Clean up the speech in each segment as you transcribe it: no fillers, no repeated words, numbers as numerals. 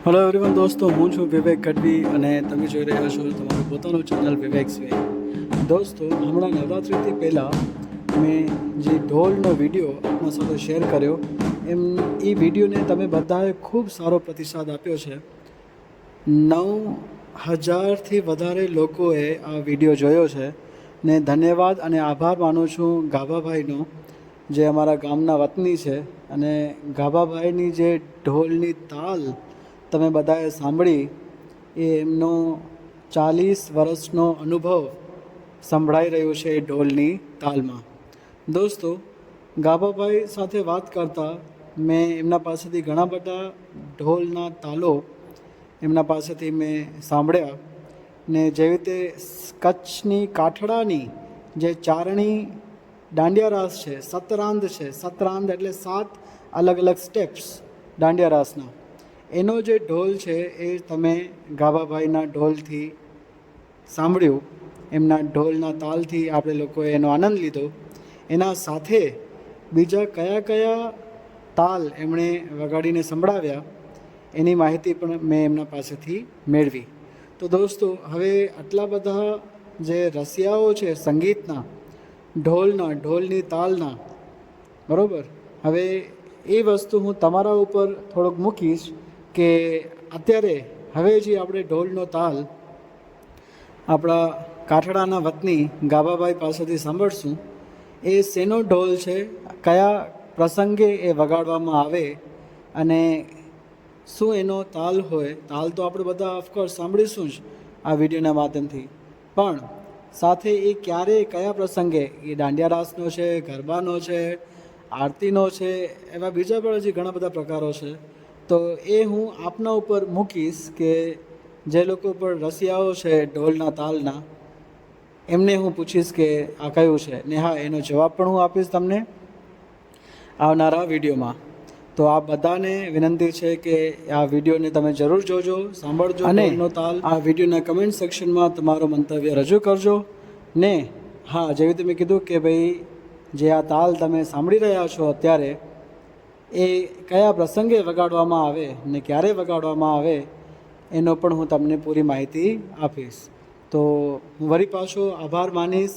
Hello everyone દોસ્તો, હું છું વિવેક ગઢવી અને તમે જોઈ રહ્યા છો તમારું પોતાનું ચેનલ વિવેક્સ વે. દોસ્તો, હમણાં નવરાત્રિથી પહેલાં મેં જે ઢોલનો વિડીયો આપણા સાથે શેર કર્યો એ વિડીયોને તમે બધાએ ખૂબ સારો પ્રતિસાદ આપ્યો છે. 9,000થી વધારે લોકોએ આ વિડીયો જોયો છે ને ધન્યવાદ અને આભાર માનું છું ગાભાભાઈનો, જે અમારા ગામના વતની છે. અને ગાભાભાઈની જે ઢોલની તાલ તમે બધાએ સાંભળી એ એમનો 40 વર્ષનો અનુભવ સંભળાઈ રહ્યો છે એ ઢોલની તાલમાં. દોસ્તો, ગાભાભાઈ સાથે વાત કરતાં મેં એમના પાસેથી ઘણા બધા ઢોલના તાલો એમના પાસેથી મેં સાંભળ્યા ને જેવી રીતે કચ્છની કાઠડાની જે ચારણી દાંડિયા રાસ છે, સતરાંદ છે, સતરાંદ એટલે 7 અલગ અલગ સ્ટેપ્સ દાંડિયા રાસના, એનો જે ઢોલ છે એ તમે ગાભાભાઈના ઢોલથી સાંભળ્યું, એમના ઢોલના તાલથી આપણે લોકોએ એનો આનંદ લીધો. એના સાથે બીજા કયા કયા તાલ એમણે વગાડીને સંભળાવ્યા એની માહિતી પણ મેં એમના પાસેથી મેળવી. તો દોસ્તો, હવે આટલા બધા જે રસિયાઓ છે સંગીતના, ઢોલની તાલના, બરાબર, હવે એ વસ્તુ હું તમારા ઉપર થોડોક મૂકીશ કે અત્યારે હવે જે આપણે ઢોલનો તાલ આપણા કાઠડાના વતની ગાભાભાઈ પાસેથી સાંભળશું, એ શેનો ઢોલ છે, કયા પ્રસંગે એ વગાડવામાં આવે અને શું એનો તાલ હોય. તાલ તો આપણે બધા ઓફકોર્સ સાંભળીશું જ આ વિડીયોના માધ્યમથી, પણ સાથે એ ક્યારે કયા પ્રસંગે, એ દાંડિયા રાસનો છે, ગરબાનો છે, આરતીનો છે, એવા બીજા પણ હજી ઘણા બધા પ્રકારો છે. તો એ હું આપના ઉપર મૂકીશ કે જે લોકો પણ રસિયાઓ છે ઢોલના તાલના, એમને હું પૂછીશ કે આ કયું છે, ને હા, એનો જવાબ પણ હું આપીશ તમને આવનારા વિડીયોમાં. તો આ બધાને વિનંતી છે કે આ વિડીયોને તમે જરૂર જોજો, સાંભળજો અને ઢોલનો તાલ. આ વિડીયોના કમેન્ટ સેક્શનમાં તમારો મંતવ્ય રજૂ કરજો. ને હા, જેવી રીતે મેં કીધું કે ભાઈ, જે આ તાલ તમે સાંભળી રહ્યા છો અત્યારે, એ કયા પ્રસંગે વગાડવામાં આવે ને ક્યારે વગાડવામાં આવે એનો પણ હું તમને પૂરી માહિતી આપીશ. તો હું વળી પાછો આભાર માનીશ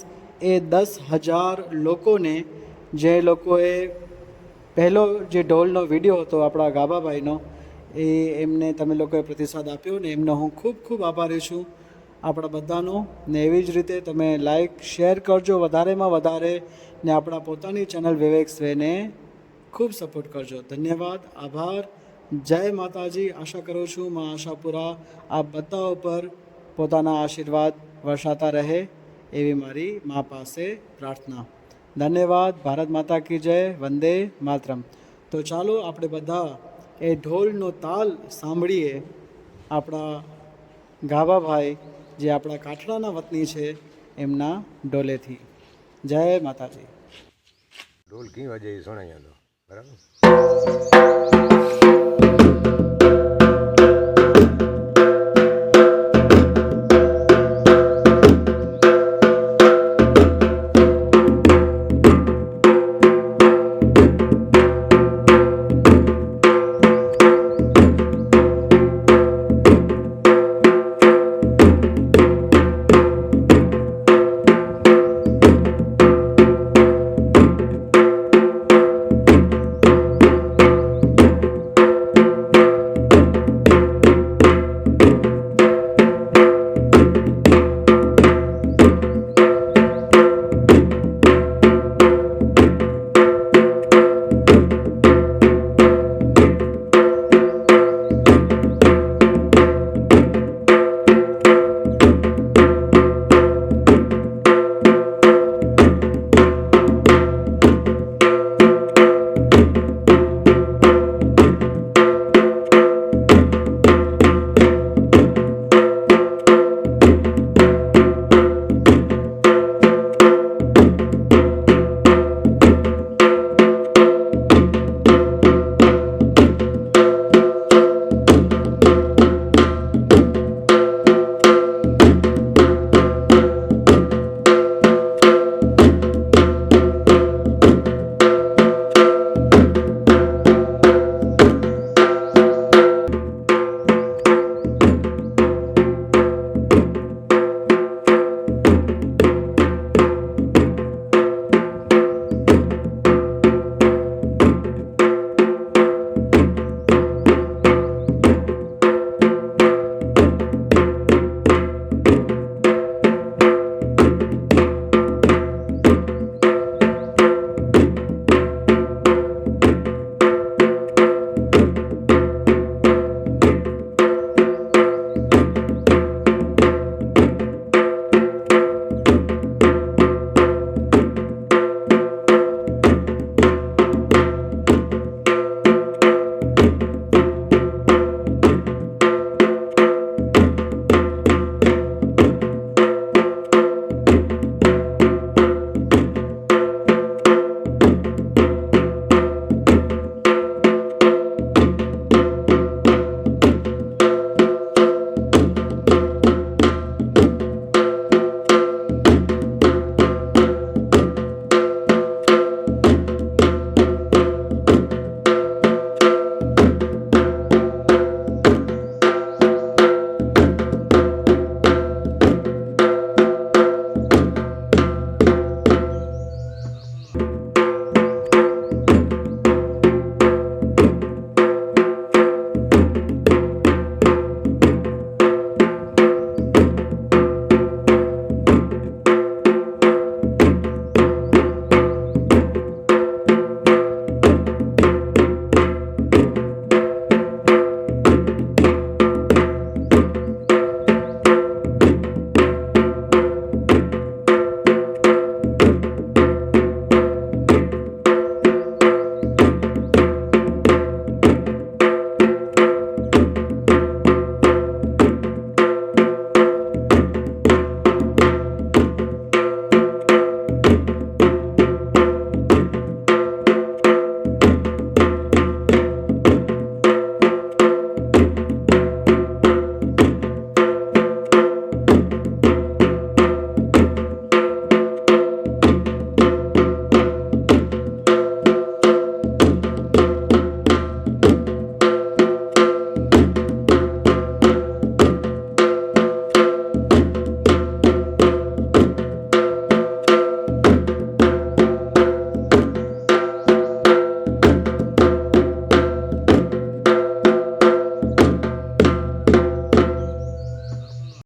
એ 10,000 લોકોને, જે લોકોએ પહેલો જે ઢોલનો વિડીયો હતો આપણા ગાભાભાઈનો, એમને તમે લોકોએ પ્રતિસાદ આપ્યો ને એમનો હું ખૂબ ખૂબ આભારી છું આપણા બધાનો. ને એવી જ રીતે તમે લાઈક શેર કરજો વધારેમાં વધારે, ને આપણા પોતાની ચેનલ વિવેક્સ વેને ખૂબ સપોર્ટ કરજો. ધન્યવાદ, આભાર, જય માતાજી. આશા કરું છું માં આશાપુરા આ બધા ઉપર પોતાના આશીર્વાદ વર્ષાતા રહે એવી મારી મા પાસે પ્રાર્થના. ધન્યવાદ. ભારત માતા કી જય. વંદે માતરમ. તો ચાલો આપણે બધા એ ઢોલનો તાલ સાંભળીએ આપણા ગાભાભાઈ, જે આપણા કાઠડાના વતની છે, એમના ઢોલેથી. જય માતાજી. ઢોલ કી વજે સુણાયા તો બરાબર.